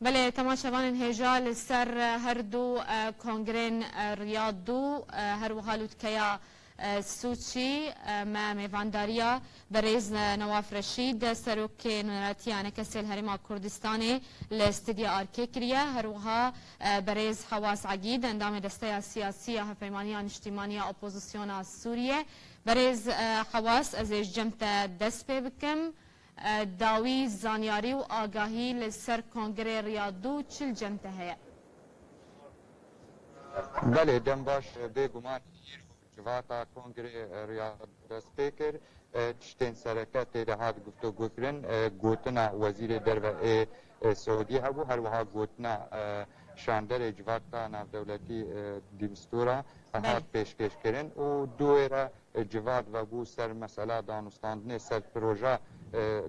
بله تماشاوان هێژا لەسەر هەردوو کۆنگرên ریاد دوو هەروەها لوتکەیە سوچی me mêvandariya berêz Nawaf Reşîd serokê Nûneratiya Anekesê Herêma Kurdistanê li stûdiya Arkê kiriye herwiha berêz Hewas Egîd endamê desteya siyasî ya Hevpeymaniya Niştîmaniya Opozisyona Sûriye berêz Hewas ez ê ji cem te dest pê bikim dawî zanyarî û agahî li ser kongrê Riyad dû çil cem te heye Belê dem baş bêguman civata kongrê Riyad dest pê kir tiştên sereketê de hat guftugûkirin gotina wezîrê derve Suudî hebû her wiha gotina şanderê civata navdewletî dîmstûra hat pêşkêşkirin û duê re civat vebû ser mesela danûstandinê ser proje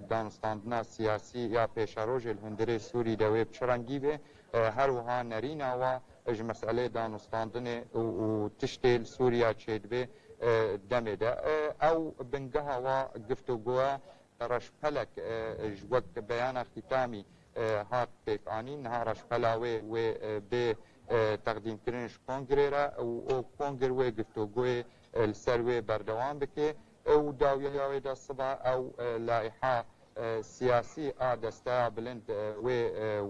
danûstandina siyasî ya pêşerojê li hundirê Sûrî de wê biçirengî be her wiha nerîna wa ji meselê danûstandinê û tiştê li Sûriya çêdibê demê de ew bingeha wa giftugoya reşpelek ji wek beyana xîtamî hat pêkanîn niha reşpela wê bê teqdîmkirin ji kongrê re û o kongr wê giftugoyê li ser wê berdewam bike ew dawiya wê de siba ew laiha siyasî a desteya bilind wê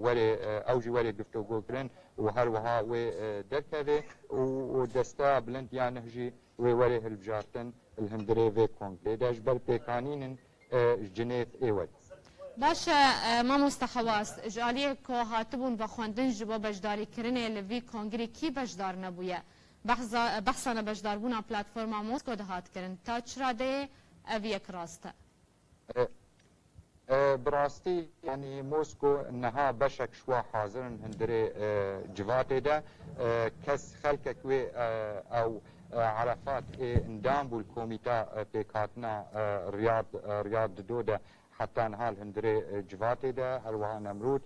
werê ew jî werê giftugokirin û her wiha wê derkeve û desteya bilind ya neh jî wê werê hilbijartin li hundirê vê kongrê de ji ber pêkanînin ji cinêv êwet. باش مامۆستا Hewas ji aliyê ku hatibûn vexwendin ji bo beşdarîkirinê li vî kongrê kî beşdar nebûye behsa nebeşdarbûna platforma Mosko de hat kirin ta çira de ev yek rast e براستی یعنی موسکو نها بشک شوا حاضرن هندره جواتي ده کس خلقك و او عرفات اندام بول کومیتا پیکاتنا ریاض دو ده حتی نهال هندره جواتي ده هروها نمرود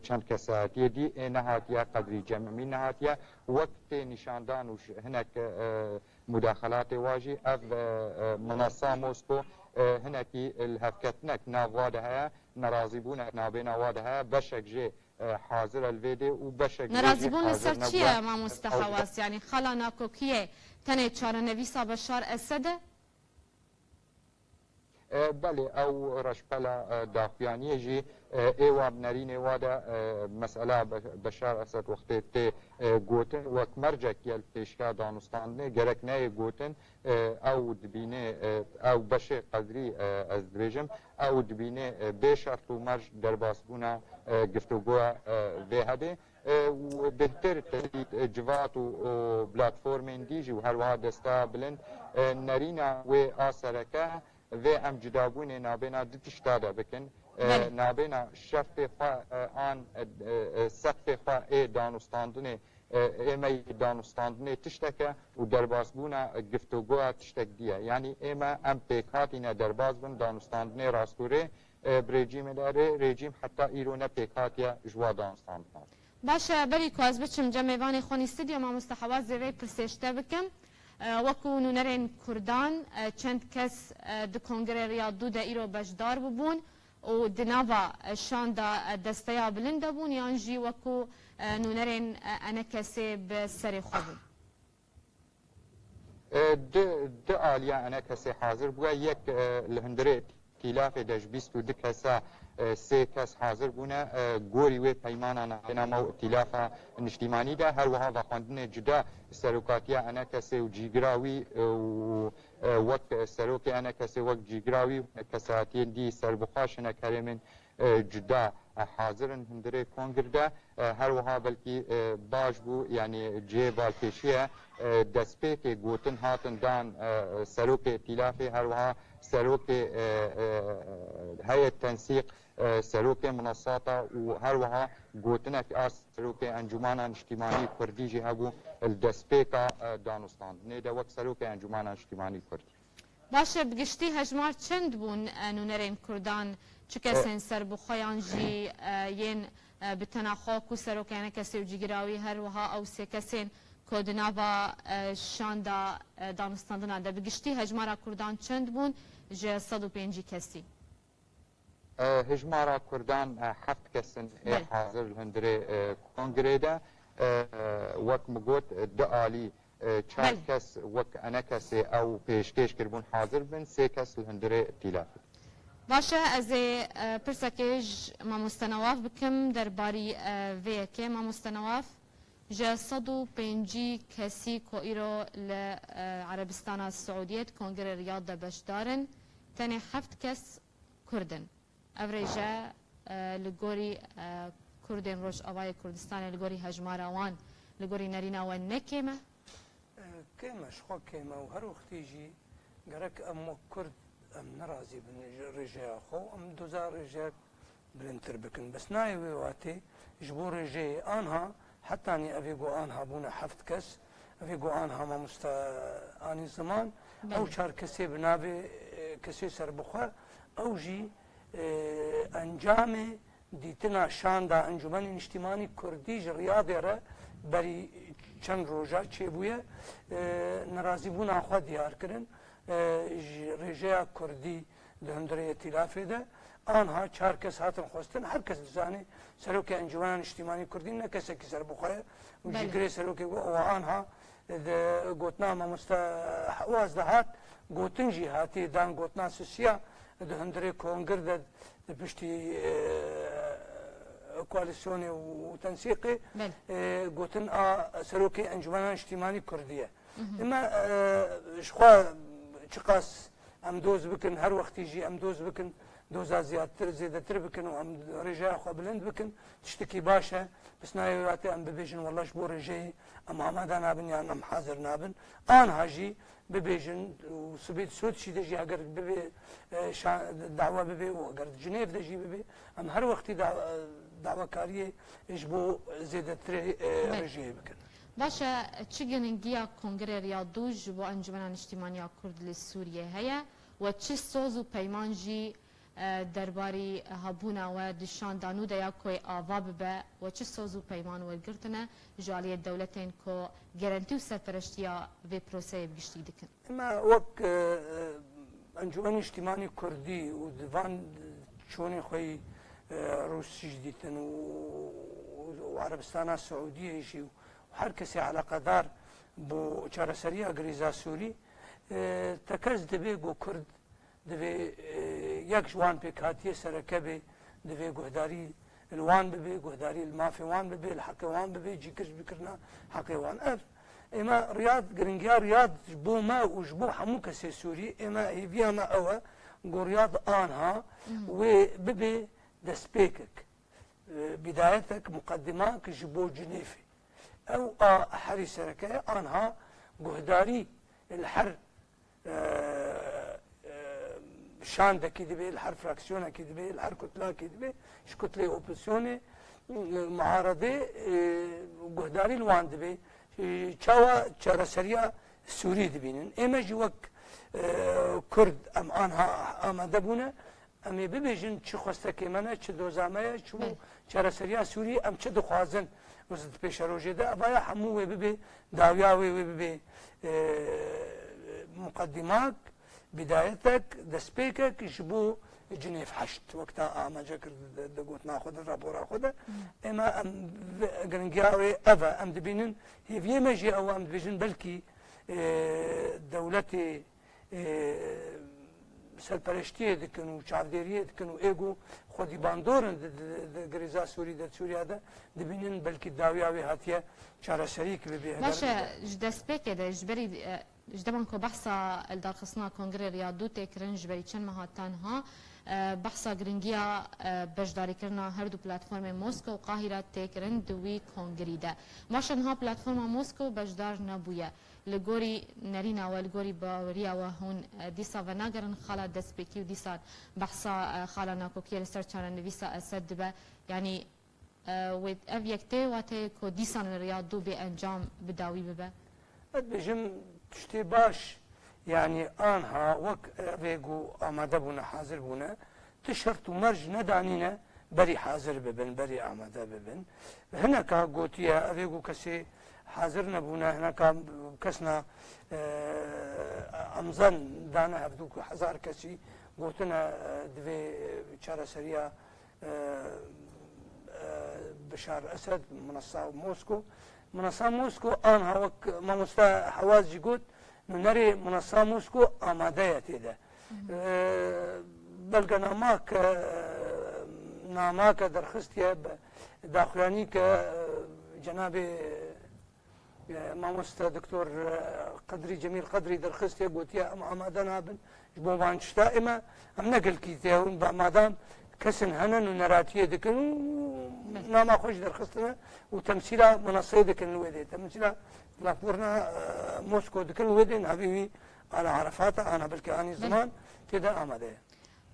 چند کساتیه دی نهاتیه قدری جمعی نهاتیه وقت نشاندان و هناك مداخلات واجی اف منصه موسکو هناكي الهفكتنك نافوادها نرازيبونك نابينا وادها بشك جي حاضر الفيديو وبشك نرازيبون السرچية ما مستحواس يعني خلا ناكوكيه تنه چار نويسا بشار اسد بله او رشپلا دافیانی جی ایواب نرین وادا مسئله بشار اسد وقتی تی گوتن وک مرجک یل پیشکا دانستانه گرک نه گوتن او دبینه او بشه قدری از دبیجم او دبینه بشرط و مرج درباسبونا گفتگوها به هده و بهتر تلید جوات و پلاتفورمین دیجی و هر واحد دستا بلند نرینا و آسرکه و ام جدابون نابینا دتشتاده بکن نابینا شرط آن سقف ای دانستاندنه ایمه دانستاندنه تشتکه و دربازبونا گفتگوها تشتک دیه یعنی ایمه ام پیکاتینه دربازبون دانستاندنه راستوره برژیم داره رژیم حتی ایرونه پیکاتیه جوا دانستاندنه باشه بری که از بچم جمعوانی خونی استودیو ما مستحواز زیوی پرسشته بکم وەکو نونەرێن کوردان چەند کەس di kongrê Riyad dû de îro beşdar bibûn û di nava şanda desteya bilind debûn yan jî wekû nûnerên enekesê bi serê xwe bûn di aliya enekesê hazir bûye yek li hundirê tîlafê de ji bîst û du kesa سه کس حاضر بونه گوری و پیمانا نما و ائتلاف نشتیمانی ده هر وها و خواندن جدا سروکاتیا انا کسی و جیگراوی و وقت سروکی انا کسی وقت جیگراوی کساتی دی سربخاش نکرمن جدا حاضرن هندره کنگر ده هر وها بلکی باش بو یعنی جه بالکشیه دسپی که گوتن هاتن دان سروک ائتلافی هر وها سروک هیئت تنسیق سروک منصاتا و هر وها گوتنک از سروک انجمن اجتماعی کردی جه هبو الدسپیکا دانستان نه ده وقت سروک انجمن اجتماعی کردی باشه بگشتی هجمار چند بون نونرین کردان چه کسین سر بخویان جی ین بتناخو کو سروک یعنی کسی و جیگراوی هر وها او سه کسین کودناوا شاندا دانستاندنا ده بگشتی هجمار کردان چند بون جه 105 کسی هجمارا كردان حفت كسن حاضر الهندري كونغريدا وك مقوت دعالي چار کس وک انا کسی او پیشکش کربون حاضر بن سه کس الهندره تیلافی باشه از پرسکیج ما مستنواف بکم در باری ویکه ما مستنواف جا 105 کسی که ایرو لعربستان السعودیت کنگر ریاض دا بشدارن تاني 7 کس کردن افریجا لگوری کردن روش آوای کردستان لگوری هجمارا وان لگوری نرینا وان نکیمه كيما شخو كيما وهر وقتيجي قالك ام كرد ام نرازي بن رجاء خو ام دوزار رجاء بلنتر بكن بس نايوي واتي جبور رجاء انها حتى اني افيقو انها بونا حفت كس افيقو انها ما مستا اني زمان او شار كسي بنابي كسي سربخوا او جي انجامي دیتنا شاندا انجمن اجتماعی کردیج ریاضی را بری چند روزا چه بوده ناراضی بودن آخوا دیار کردن رژه کردی دهندره ائتلافی ده آنها چهار کس هاتن خواستن هر کس زانی سروک انجمن اجتماعی کردی نه کسی که سر بخواه و جگری سروک و آنها گوتنا ما مستحواز دهات گوتن جهاتی دان گوتنا سوسیا دهندره کنگر ده بشتي كواليسيوني وتنسيقي قوتن سروكي انجمن اجتماعي كرديه اما شخوا تشقاس ام دوز بكن هر وقت يجي ام دوز بكن دوزا زيادتر بكن وام رجاء خو بلند بكن تشتكي باشا بس نايواتي ام ببيجن والله شبور رجاي ام عمادا نابن يعني ام حاضر نابن ان هاجي ببيجن وسبيت سود شي دجي اگر ببي دعوه ببي واگر جنيف دجي ببي ام هر وقت دعوه كاريه يجبو زيادتر رجاي بكن باشا تشيغنينجيا كونغري رياضوج بو انجمن اجتماعي كرد لسوريا هيا و چه سوز و پیمانجی درباری هبونا و دشان دانو دیا کوی آوا ببه و چه سوز و پیمان و گرتنه جالی دولتین که گرانتی و سرپرشتیا و پروسه بگشتی دکن اما وقت انجمن اجتماعی کردی و دوان چونی خوی روسی جدیدن و عربستان السعودیه شی و هر کسی علاقه دار بو چارەسەریە ئەگریزا سووری تەکەس دەبێ بۆ کورد دەبێ یەک جوان پێک هاتیە سەرەکە بێ دەبێ گۆداری الوان ببێ گۆداری مافێوان ببێ حەقێوان ببێ جیکش بکردنا حەقێوان ئەر ئێمە ڕیاد گرنگیا ڕیاد بۆ ما وش بۆ هەموو کەسێ سووری ئێمە هێڤیانە ئەوە گۆڕیاد ئانها وێ ببێ دەستپێکێک بدايتك مقدمة كجبو جنيفي أو حري سركة أنها جهداري الحر شان ده كده بيه الحر فراكسيون كده بيه الحر كتلة كده بيه إيش كتلة أوبسيوني معارضة جهداري الوان ده بيه شوا شرسريا سوري ده بينن إما جوك كرد أم أنها أما دبونا أمي ببيجن چه خواسته که منه چه دوزامه چه چرسریا سوری ام چه دخوازن وزد پیش روژه ده ابایا همو ببی داویاوی ببی مقدمات بدايتك دسبيكك يشبو جنيف حشت وقتها آماجا كرد دقوت ناخذ الرابور أخذه إما أم جرنجاوي أفا أم دبينن هي في مجي أو أم دبيجن بلكي دولتي سرپرشتیه دکن و چاودیریه دکن و ایگو خودی باندورن گریزا سوری در سوریا ده دبینن بلکی داویاوی هاتیه چاره سریک ببیه باشه جدست بکه ده جبری جدبان که بحثا الدار خصنا کنگره ریاضو تکرن جبری چند مهاتان ها بحثا گرنگیا بجداری کرنا هر دو پلاتفورم موسکو و قاهره تکرن دوی کنگری ده ماشن ها پلاتفورم موسکو بجدار نبویه لگوری نرینا و لگوری باوریا و هون دیسا و نگرن خالا دست بکی و دیسا بحثا خالا ناکوکی لسر چانه نویسا اسد به یعنی و اف یکته واته که دیسا ریاض دو به انجام بداوی ببه بجم تشتی باش يعني آنها وك ريقو آماده بونا حاضر بونا تشرط مرج ندانينا بري حاضر ببن بري آماده ببن هناك قوتيا ريقو كسي حاضر نبونا هناك كسنا أمزان دانا هبدوك 1000 كسي گوتنە دوێ چارەسەریە بشار ئەسەد منەسا مۆسکۆ منەسا مۆسکۆ ئان هەوەک مامۆستا حەوازی گوت نوێنەرێ منەسا مۆسکۆ ئامادەیە تێدا بەڵگە ناماکە دەرخستیە داخوێنی کە جەنابێ مامۆستا دکتۆر قەدری جەمیل قەدری دەرخستێ گوتیە ئەم ئامادە نابن بۆ وانشتا ئێمە ئەم نەگەلکی تێون بە مادام کەسن هەنن و نەراتیە دەکەن و ناما خۆش دەرخستنە و تەمسیلا منەسەی دەکەن لێ دێت تەمسیلا لاپۆرنا مۆسکۆ دەکەن وێ دێن هەبیوی ئالا عەرەفاتە ئانا بەلکەانی زمان تێدا ئامادەیە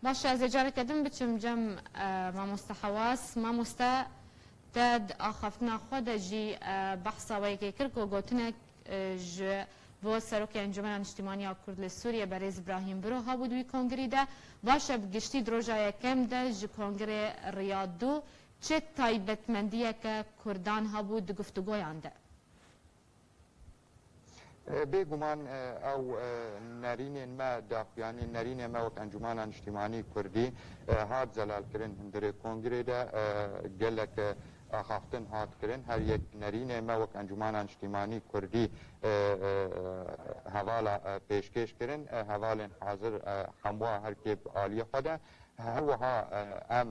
باشه از اجاره کردم بچم جم مامۆستا حەواس مامۆستا داد ئاخافتنا خۆ دەژی بەحسا وەیەکێ کرد و گوتنێک بۆ سەرۆکی ئەنجومەنە نیشتیمانیا کورد لە سووریە بەرێز ئیبراهیم برۆ هەبوو دوی کۆنگریدا باشە گشتی درۆژە یەکەمدا ji کۆنگرê ریاد دو چه تایبەتمەندیەکە کوردان هەبوو di گفتوگۆیان de بێگومان ئەو نەرینێن مە داخوایانی نەرینێ مە وەک ئەنجومانە نیشتیمانی کوردی هات زەلالکردن هەندێک کۆنگرێدا گەلک ئاخافتن هاتکردن هەر یەک نەرینێ مە وەک ئەنجومانە نیشتیمانی کوردی هەواڵە پێشکەشکردن هەواڵێن حاضر هەموو هەرکێ عالیە خۆدا هەروەها ئەم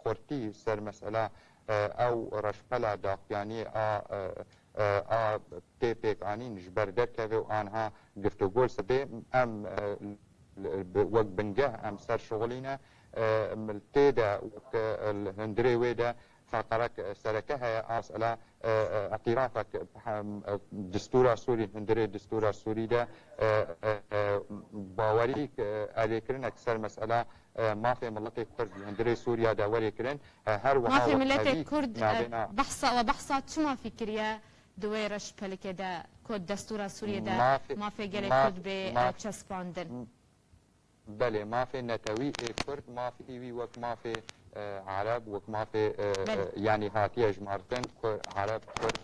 خۆرتی سەر مەسئلە ئەو ڕەشپەلە داخوایانی تێپێکانی نژبەر دەرکەوێ و ئانها گفتوگۆل سبێ ئەم وەک بنگە ئەم سەر شغڵینە تێدا هەندرێ وێدا فقرك سركه هي أسئلة اعترافك دستور سوري هندري دستور سوري ده باوريك عليكرن أكثر مسألة ما في ملت كرد هندري سوريا ده وليكرن هر ما في ملت كرد بحثا وبحثا شو ما في كريا دويرش بلك ده كود دستور سوريا ده ما في جل كرد بتشسباندن بله ما في نتوي كرد ما في وي وك ما في عرب وما في يعني هاتيه جمارتن عرب كرد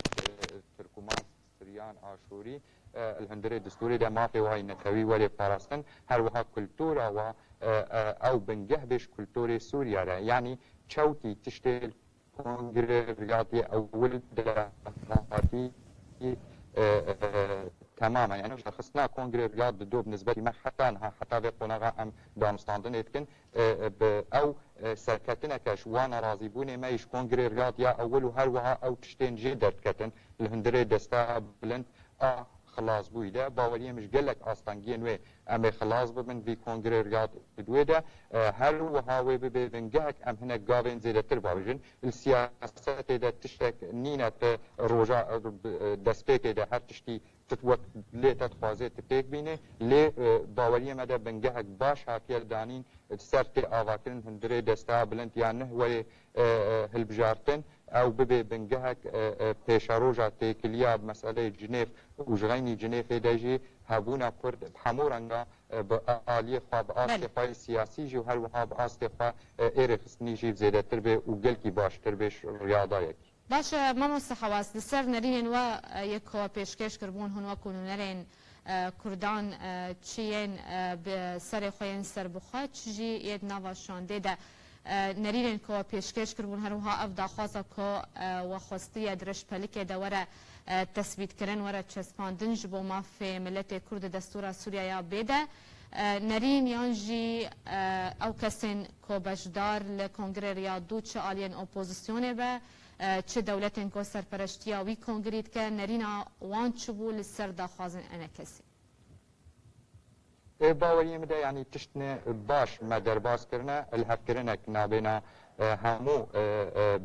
تركمان سريان اشوري الهندري الدستوري ده ما في وهي نتوي ولا فارسن هر وها كلتورا و او بنجه بش كلتوري سوريا يعني تشوتي تشتغل كونغري رياضي اول هاتي تماما يعني شخصنا كونغري رياض بدو بالنسبه لي حتى انها حتى في قناغا ام دانستاندن يتكن او سركتنا كاش وانا راضي بوني ما يش كونغري رياض يا اول هروها او تشتين جي دركتن الهندري دستا بلند خلاص بويدا باوريه مش قال لك اصلا وي اما خلاص بمن في كونغري رياض بدويدا هل وهاوي ببنجاك ام هنا قابين زيادة ترباوجن السياسات اذا تشتك نينة روجا دسبيك اذا هر تشتي تتوك لي تتخوازي تبيك بيني لي باوريه مدى بنجاك باش هاكير دانين سرتي آواكرن هندري دستا بلند يعني هو هالبجارتن او ببي بنجاك بيشاروجا تيكليا بمسألة جنيف وجغيني جنيف داجي هابونا كرد بحمورنگا بآلية خواب آسته خواه سياسي جي وهر وها بآسته خواه ايري خصني جي بزيادة تربي وقلكي باش تربيش رياضة يكي باش مامۆستا حەواس لەسەر نەرینێن وە یەکەوە پێشکەش کردبوون هەن وەکو نەرێن کوردان چیەن سەرێ خۆیان سەر بخوا چژی یەک ناوا شاندێدا نەرینێن کەوە پێشکەش کردبوون هەروها ئەف داخوازە کۆ وەخۆستیە درەش پەلکێدا وەرە تەسبیتکردن وەرە چەسپاندن ji بۆ مافێ ملەتێ کورد دەستورا سووریا بێدە نەرین یانجی ئەو کەسێن کۆ بەشدار لە کۆنگرێ ریاد دوو چه ئالیەن ئۆپۆزیسیۆنێ بە چه دولتین کو سرپرشتیا وی کنگریت که نرینا وان چبو لسر داخوازن انا کسی باوریم ده یعنی تشتنه باش ما درباز کرنه الهف کرنه نابینا همو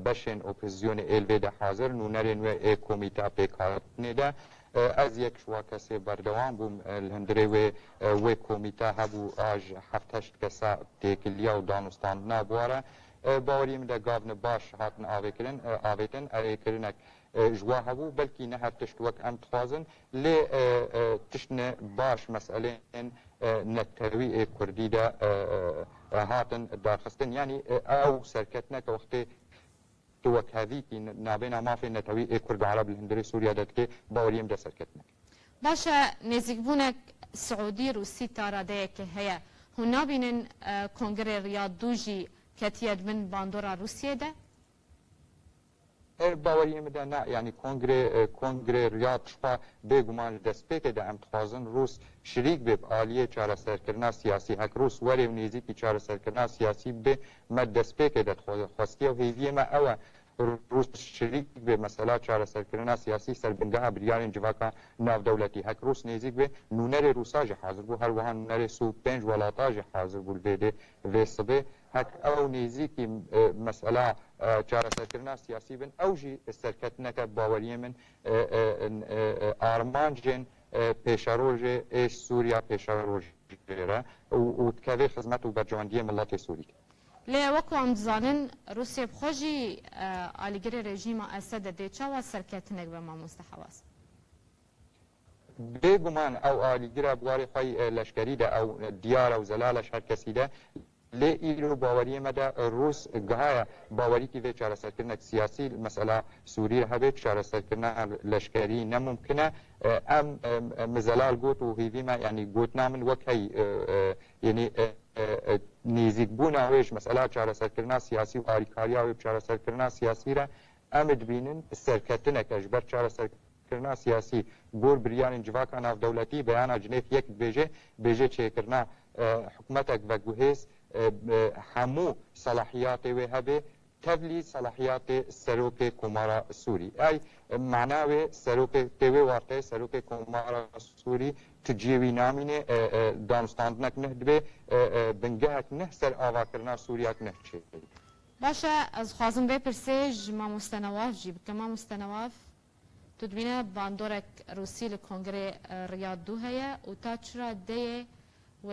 بشن اپوزیون الوی ده حاضر نو نرین و کمیتا پیکارتنه ده از یک شوا کسی بردوان بوم الهندره و کمیتا هبو آج هفتشت کسا تیکلیا و دانستاندنا بواره باوریم ده گاون باش هاتن آویتن آویکرنک جوا هبو بلکی نه هر تشت وک ام تخوازن لی تشتن باش مسئله نتوی کردی ده هاتن دارخستن یعنی او سرکتنا که وقتی تو وک هذی که نابینا مافی نتوی کرد عرب الهندری سوریا داد که باوریم ده سرکتنا باشه نزیک بونک سعودی روسی تاراده که هیا هون نابینن کنگره ریاض دوجی کتیاد من باندورا روسیه ده؟ باوری مده نه یعنی کنگره ریاض شپا بگمان دستپیک ده ام تخوازن روس شریک به آلیه چاره سرکرنا سیاسی هک روس وری و نیزی که چاره سرکرنا سیاسی به مد دستپیک ده خواستی و هیویه ما اوه روس شریک به مسئله چاره سرکردن سیاسی سربنگاه بریارین جواکا ناو دولتی هک روس نزدیک به نونر روساج حاضر بو هر وهان نونر سو پنج ولاتاج حاضر بو الویده و صبه هک او نزدیک مسئله چاره سرکردن سیاسی بن اوجی سرکت نک باوری من آرمانجن پیشروج ایش سوریا پیشروج را و تکوی خدمت و برجواندی ملت سوری لی وکو ام زانن روسیه بخوجی آلیگر رژیم اسد ده چاوا سرکتنک به ما مستحواز بگمان او آلیگر بواری خواه لشکری ده او دیار او زلالش هر کسی ده لی ایلو باوری مده روس گهای باوری که به چاره سرکردن سیاسی مسئله سوری هبه چاره سرکردن لشکری نممکنه ام مزلال گوت و هیوی ما یعنی گوت نامن وکی یعنی نزیک بوون ئەوەیەش مەسئلە چارەسەرکردنا سیاسی و ئاریکاریا و چارەسەرکردنا سیاسی رە ئەمە دبینن سەرکەوتنێکەش بەر چارەسەرکردنا سیاسی بۆ بریانین جڤاکە ناودەوڵەتی بەیانە جنێف یەک بێژێ چێکردنا حکومەتێک بە گوهێز هەموو سەلاحیاتێ وێ هەبێ تبلی صلاحیات سروک کمارا سوری ای معناوی سروک تیوی وارته سروک کمارا سوری تجیوی نامینه دانستاندنک نه دبی بنگهک نه سر آوا کرنا سوریاک نه چه باشه از خوازم بپرسیج ما مستنواف جی بکه ما مستنواف تو دبینه باندورک روسی لکنگره ریاض دو هیا و تا چرا دیه و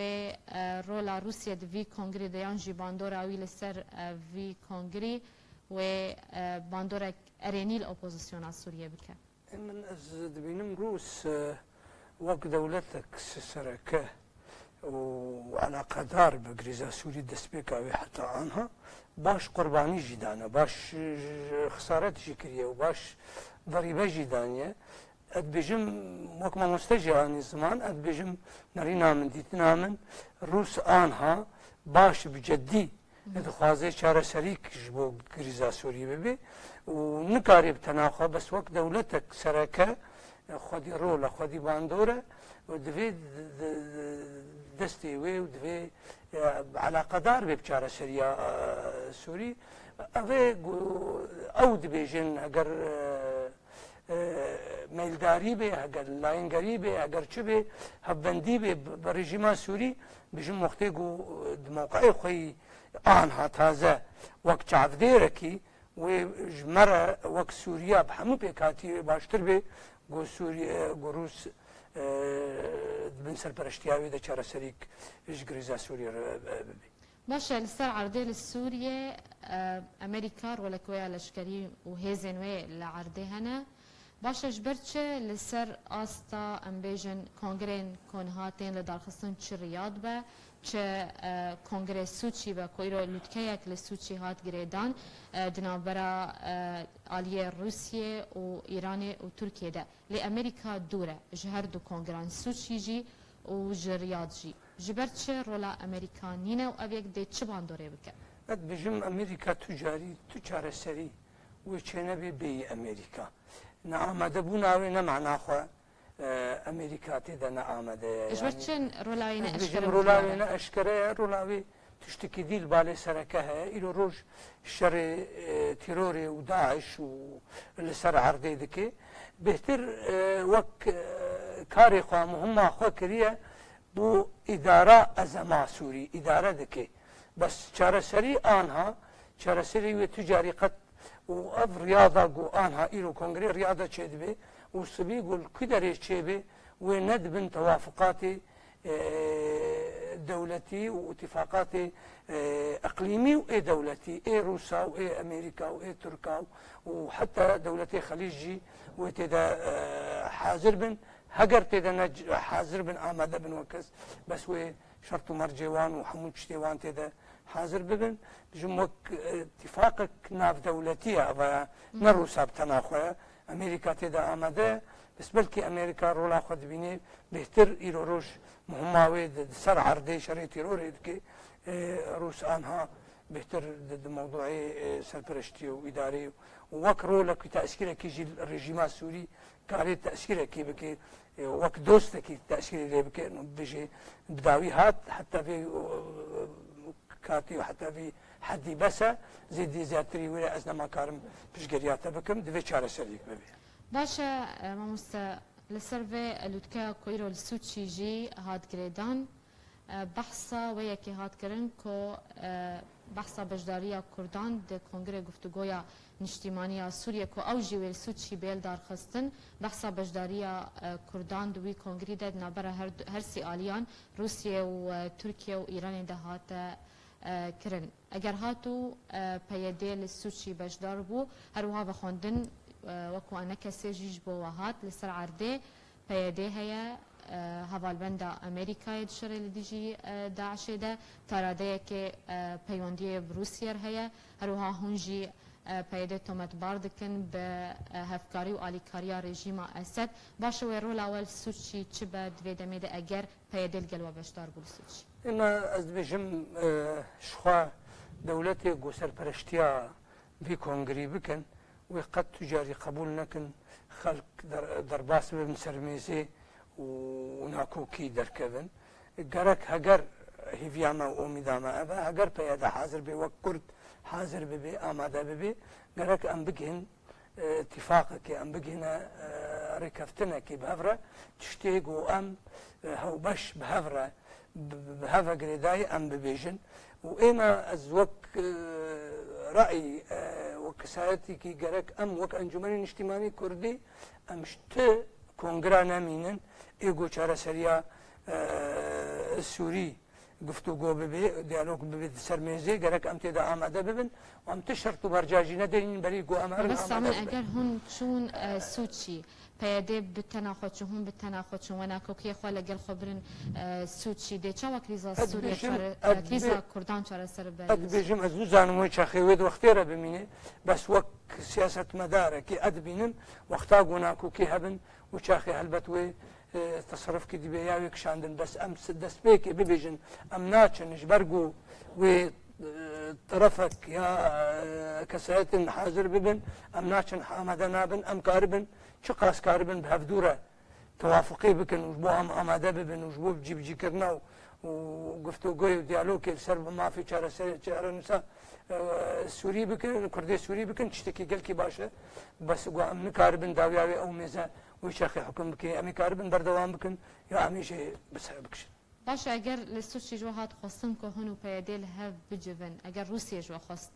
رولا روسیه دوی کنگری دیان جی باندورا ویل سر وی کنگری و باندورا ارینیل اپوزیسیونا سوریه بکه من از دبینم روس وقت دولتك سركه وعلاقة دار بغريزة سوري دسبيكا حتى عنها باش قرباني جدانة باش خسارات شكرية وباش ضريبة جدانية ادبجم وكما مستجاني زمان ادبجم نرينا من ديتنا من روس آنها باش بجدي دخوازي شارع سريك جبو غريزة سوري ببي ونكاري بتناخوا بس وقت دولتك سركه خودی رولا خودی باندوره و دوی دستی وی و دوی علاقه دار به بچاره سریا سوری او دبیجن اگر میلداری به اگر لاینگری به اگر چه به هبندی به رژیم سوری بجن مخته گو موقع خوی آنها تازه وقت چعفدیره کی و جمره وقت سوریا بحمو پیکاتی باشتر به گو سوریه گو روس من سرپرشتیاوی ده چاره سریک اجگریزا سوریه ببی باشه لسر عرضه لسوریه امریکا رولکویا لشکری و هیزنوی لعرضه هنه باشه جبرچه لسر آستا امبیجن کنگرین کنهاتین لدارخستن چه ریاض به چه کنگره سوچی به کویرو لوتکه یک لسوچی هات گریدان دنابرا آلیه روسیه و ایران و ترکیه ده لی امریکا دوره جهر دو کنگران سوچی جی و جریاد جی جبر چه رولا امریکانینه و اویک ده چه باندوره بکن؟ اد بجم امریکا تجاری تجاره سری و چه نبی بی امریکا نه آمده بوناوی نه معنا خواه امریکا تیدا نه آمده جبرچن رولاوینه اشکره رولاوینه اشکره رولاوی تشتكي دي البالي سركها إلو روج شر تيروري وداعش واللي سر عرضي دكي بهتر وك كاري قام هم خو كريه بو إدارة أزما سوري إدارة دكي بس شار سري آنها شار سري وتجاري قد وأف رياضة جو آنها إلو كونغري رياضة شدبي وصبي يقول كدري شيبي وندبن توافقاتي دولتي واتفاقات اقليمي واي دولتي اي روسا واي امريكا واي تركا وحتى دولتي خليجي وتدا حاضر بن هجر تدا حاضر بن آمده بن وكس بس وي شرط مرجوان وحمود شتيوان تدا حاضر بن بجمك اتفاقك ناف دولتي ابا نروسا بتناخويا امريكا تدا آمده بس بەلکی ئەمریکا ڕۆڵا خۆ دەبینێ بهتر ئیرۆ ڕۆژ مهماوێ سەر عەردەی شەڕی تیرۆرێ دکێ ڕوس ئانها بهتر موضوعی سەرپەرشتی و ئیداری و وەک ڕۆڵێکی تەئسیرێکیژی ڕێژیما سووری کارێت تەئسیرێکی بکێ وەک دۆستێکی تەئسیری لێ بکەن و بژێ بداوی هات حتا بێ کاتی و حتا بێ حەدی بەسە زیدی زیاتری وێرە ئەس نەماکارم پشگەریاتە بکەم دەبێت چارەسەرێک ببێ باشە مامۆستا لەسەر vê لوتکەیە کۆیرۆ li Sûçî jî hat girêdan behsa wê yekê hatkirin ku behsa bejdariya Kurdan di Kongrê Guftûgoya Niştîmaniya Sûriye ku ew jî wê li Sûçî bêl darxistin behsa bejdariya Kurdan di wî kongrî de navbera her sî aliyan Rûsye û Tirkiye û Îranê de hate kirin eger hatû peyedê li Sûçî bejdar bû her wiha vexwendin وەکو ئەنە کەسێ ژیش بۆ وهات لەسەر عەردێ پەیەدێ هەیە هەواڵبەندا ئەمریکای دشەڕێ لە دژی داعشێ دە تارادەیەکێ پەیوەندیە رووسیەر هەیە هەروها هونژی پەیەدێ تۆمەتبار دکن بە هەفکاری و ئالیکاریە ڕێژیما ئەسەد باشە وێ ڕۆلاوە سوچی چ بە دوێ دەمێدە ئەگەر پەیەدێ گەلوە بەشدار بوو سوچی ئێمە ئەس دەبێژم شخوا دەولەتێک و سەرپەرشتیا vî کۆنگری بکەن وی قەت توجاری قبول نەکن خەڵک دەرباس ببن سەرمێزێ و ناکۆکی دەرکەبن گەرەک هەگەر هیڤیامە و ئۆمیدامە ئەبە هەگەر پەیەدا حازر بێ وەک کورد حازر ببێ ئامادە ببێ گەرەک ئەم بگهێن اتفاقێکی ئەم بگهێنە ڕێکەفتنێکی بەهەڤرە شتێک و ئەم هەوبەش بەهەڤرە بەهەڤە گرێدای ئەم ببێژن و ئێمە ئەز وەک ڕای وەکسایەتێکی گەرەک ئەم وەک ئەنجومەنی نیشتیمانی کوردی ئەم شتە کۆنگرا نامینن ئێگۆ چارەسەریە سووری گفتوگۆ ببێ دیالۆگ ببێت سەرمێزێ گەرەک ئەم تێدا ئامادە ببن و ئەم تە شەرت و بەرجاژی نەدەین بەری گۆ ئەمە ئەگەر هون چوون سوچی پەیەدێ بتەناخۆچ هون بتەناخۆچ وەناکۆکیە خۆ لەگەڵ خۆ برن سوچی دێ چاوە کریزا سووریە کریزا کوردان چارەسەر بێژم ئەز نزانمەوەی چاخێوێت وەختێرە ببینێ بەس وەک سیاست مەدارێکی ئەدبینن وەختا گۆناکۆکی هەبن و چاخی هەلبەت وێ تصرفکی دیبێ یاوێ کشاندن بەس ئەم دەستپێکی ببێژن ئەم ناچنش بەرگ و وێ طرفك يا كسرات حاضر ببن ام ناچن آماده نابن ام كاربن چه قاس كاربن بهفدوره توافقي بكن وجبو ام آماده ببن وجبو بجي كرنا وگفتگوی و دیالوگ سر ما في چاره نسا سوری بکن کردی سوری بکن چتکی گل کی باشه بس گو ام نکاربن داویاوی او میزه و شاخی حکم بکن امی کاربن بردوام بکن یا همیشه بس بکشن باشه اگر لسوچی جو هات خواستن که هنو پیاده لهف بجوون اگر روسیه جو خواست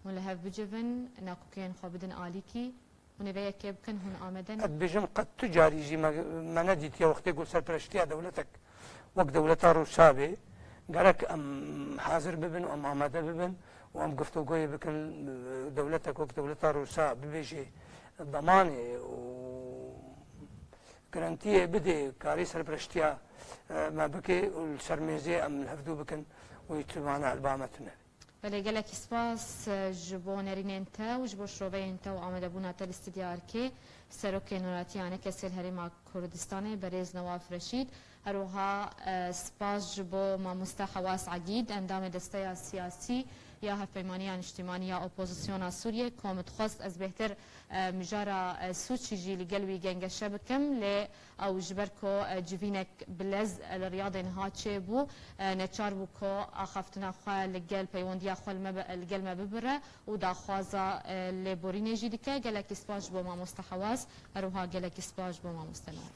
هون لهف بجوون ناکوکین خوابدن آلی کی هون ویا که بکن هون آمدن بجم قد تجاری جی ما ندیت یا وقتی گل سرپرشتیا دولتك وقت دولتا روسابه قالك ام حاضر ببن وام آماده ببن وام گفتگوی بکن دولتك وقت دولتا روسا ببیجی ضمانه و گرانتیه بده کاری سرپرشتیا ما بكي والسرميزي ام الهفدو بكن ويتمانا البامتنا بله گلک سپاس جبو نرینین تا و جبو شروبین تا و آمده بونا تا الاستدیار که سروک نوراتیانه کسیل هریما کردستانه بریز نواف رشید هروها سپاس جبو ما مستحواس عقید اندام دسته سیاسی یا هفپیمانیان اجتماعی اپوزیسیون سوریه کومت خواست از بهتر مجارا سوچی جی لگلوی گنگ شبکم لی او جبر کو جوینک بلز الرياض انها چه بو نچار بو کو اخفتنا خو لگل پیوندی خو لگل ما ببره و دا خوازا لبورینه جی دکه گلک اسپاج بو ما مستحواس روها گلک اسپاج بو ما مستنار